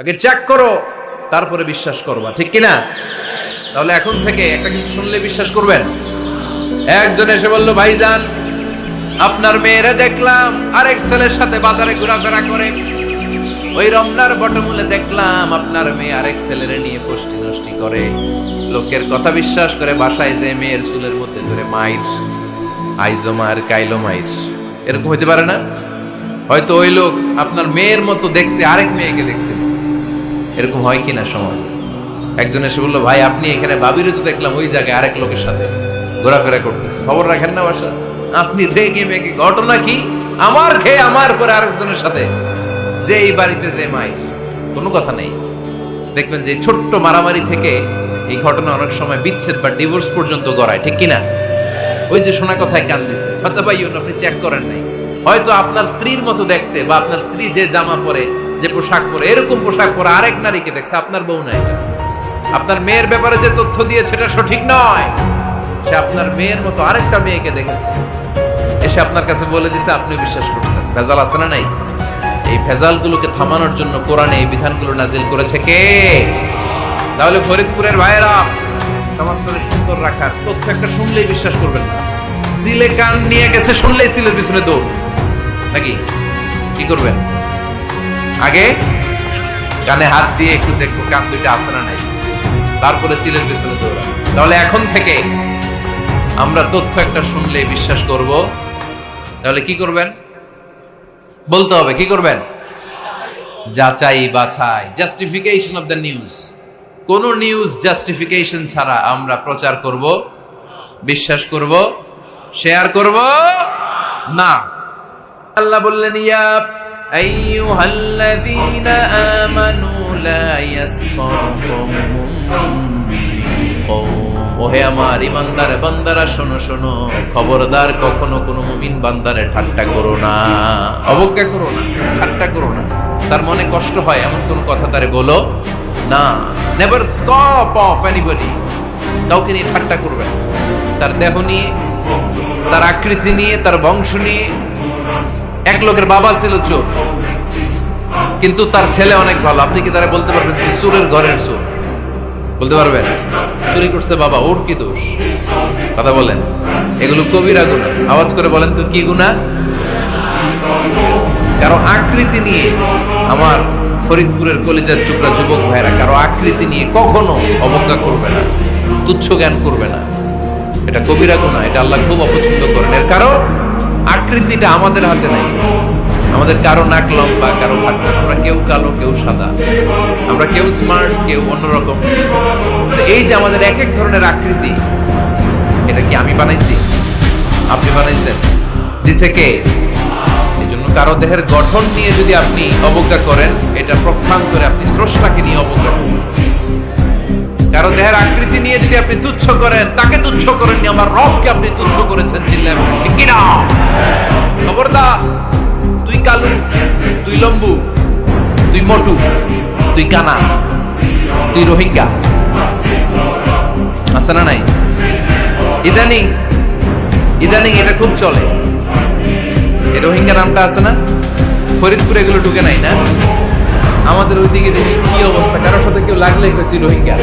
আগে চেক করো, তারপরে বিশ্বাস করবা, ঠিক কিনা? তাহলে এখন থেকে একটা কিছু শুনলে বিশ্বাস করবেন। একজন এসে বলল, ভাইজান আপনার মেয়েরা দেখলাম আরেক ছেলের সাথে বাজারে ঘোরাফেরা করে, ওই রমনার বটমূলে দেখলাম আপনার মেয়ে আরেক ছেলেরে নিয়ে পুষ্টি নষ্টি করে, লোকের কথা বিশ্বাস করে বাসায় যে মেয়ের চুলের মধ্যে ধরে মাইর, আইজো মার কাইলো মাইর। এরকম হইতে পারে না? হয়তো ওই লোক আপনার মেয়ের মতো দেখতে আরেক মেয়েকে দেখছেন। এরকম হয় কিনা সমাজে? একজন এসে বললো, ভাই আপনি এখানে ভাবিরও তো দেখলাম ওই জায়গায় আরেক লোকের সাথে ঘোরাফেরা করতেছে, খবর রাখেন না বাসা? আপনি রেগে মেগে, ঘটনা কি? আমার খেয়ে আমার পরে আরেকজনের সাথে, যে এই বাড়িতে যে মাই, কোনো কথা নেই। দেখবেন যে ছোট্ট মারামারি থেকে এই ঘটনা অনেক সময় বিচ্ছেদ বা ডিভোর্স পর্যন্ত গড়ায়, ঠিক কিনা? ওই যে শোনা কথায় কান দিছে, ফাতা ভাইয়ন, আপনি চেক করেন নাই। হয়তো আপনার স্ত্রীর মতো দেখতে বা আপনার স্ত্রী যে জামা পরে, যে পোশাক পরে, এরকম পোশাক পরে আরেক নারীকে দেখছে, আপনার বউ না এটা। আপনার মেয়ের ব্যাপারে যে তথ্য দিয়েছে এটা সঠিক নয়, সে আপনার মেয়ের মতো আরেকটা মেয়েকে দেখেছে, এসে আপনার কাছে বলে দিছে, আপনি বিশ্বাস করছেন। ভেজাল আছে না নাই? এই ভেজালগুলোকে থামানোর জন্য কোরআনে এই বিধানগুলো নাজিল করেছে কে? তাহলে ফরিদপুরের ভাইয়েরা, সমাজটাকে সুন্দর রাখার তথ্য একটা শুনলেই বিশ্বাস করবেন না। সিলে কান নিয়ে গেছে, শুনলেই সিলের পিছনে দৌড়, নাকি? কি করবেন? আগে কানে হাত দিয়ে একটু দেখবো কান দুইটা আছে না নাই, তারপরে চিলের পিছনে দৌড়া। তাহলে এখন থেকে আমরা তথ্য একটা শুনলেই বিশ্বাস করব। তাহলে কি করবেন? বলতে হবে কি করবেন? যাচাই বাছাই, জাস্টিফিকেশন অফ দ্য নিউজ। কোন নিউজ জাস্টিফিকেশন ছাড়া আমরা প্রচার করব, বিশ্বাস করব, শেয়ার করব না। আল্লাহ বললেন, ইয়া আইয়ুহাল্লাযীনা আমানু লা ইয়াসখারকুম ওহে আমার ইমানদার বান্দারা, শোনো শোনো, খবরদার কখনো কোনো মুমিন বান্দারে ঠাট্টা করো না, অবজ্ঞা করো না, ঠাট্টা করো না। তার মনে কষ্ট হয় এমন কোনো কথা তারে বলো না। নেভার স্কপ অফ এনিবডি, কাউকে নিয়ে ঠাট্টা করবে না। তার দেহ নিয়ে, তার আকৃতি নিয়ে, তার বংশ নিয়ে। এক লোকের বাবা ছিল চোর, কিন্তু তার ছেলে অনেক ভালো। আপনি কি তারা বলতে পারবেন চোরের ঘরের চোর? বলতে পারবেন? চুরি করছে বাবা, ওর কি দোষ? কথা বলেন। এগুলো কবিরা গুনাহ। আওয়াজ করে বলেন তো কি গুনাহ? কারো আকৃতি নিয়ে, আমার ফরিদপুরের কলিজার টুকরা যুবক ভাইরা, কারো আকৃতি নিয়ে কখনো অবজ্ঞা করবে না, তুচ্ছ জ্ঞান করবে না। এটা কবিরা গুনাহ, এটা আল্লাহ খুব অপছন্দ করেন। এর কারণ আকৃতিটা আমাদের হাতে নাই। আমাদের কারো নাক লম্বা, কারো হাঁটা, আমরা কেউ কালো, কেউ সাদা, আমরা কেউ স্মার্ট, কেউ অন্যরকম। এই যে আমাদের এক এক ধরনের আকৃতি, এটা কি আমি বানাইছি? আপনি বানাইছেন? দিছে কে? এই জন্য কারো দেহের গঠন নিয়ে যদি আপনি অবজ্ঞা করেন, এটা প্রক্ষান্তরে আপনি স্রষ্টাকে নিয়ে অবজ্ঞা করেন। কারো দেহের আকৃতি নিয়ে যদি আপনি তুচ্ছ করেন, তাকে তুচ্ছ করেননি, আমার রবকে আপনি তুচ্ছ করেছেন। চিল্লায় ঠিক কিনা? খবরদার, তুই কালু, তুই লম্বু, তুই মোটু, তুই কানা, তুই রোহিঙ্গা, আছে না নাই? ইদানিং ইদানিং এটা খুব চলে। এই রোহিঙ্গা নামটা আছে না? ফরিদপুরে এগুলো ঢুকে নাই না? আমাদের ওইদিকে দেখি কি অবস্থা, কারোর সাথে কেউ লাগলে তুই রোহিঙ্গা।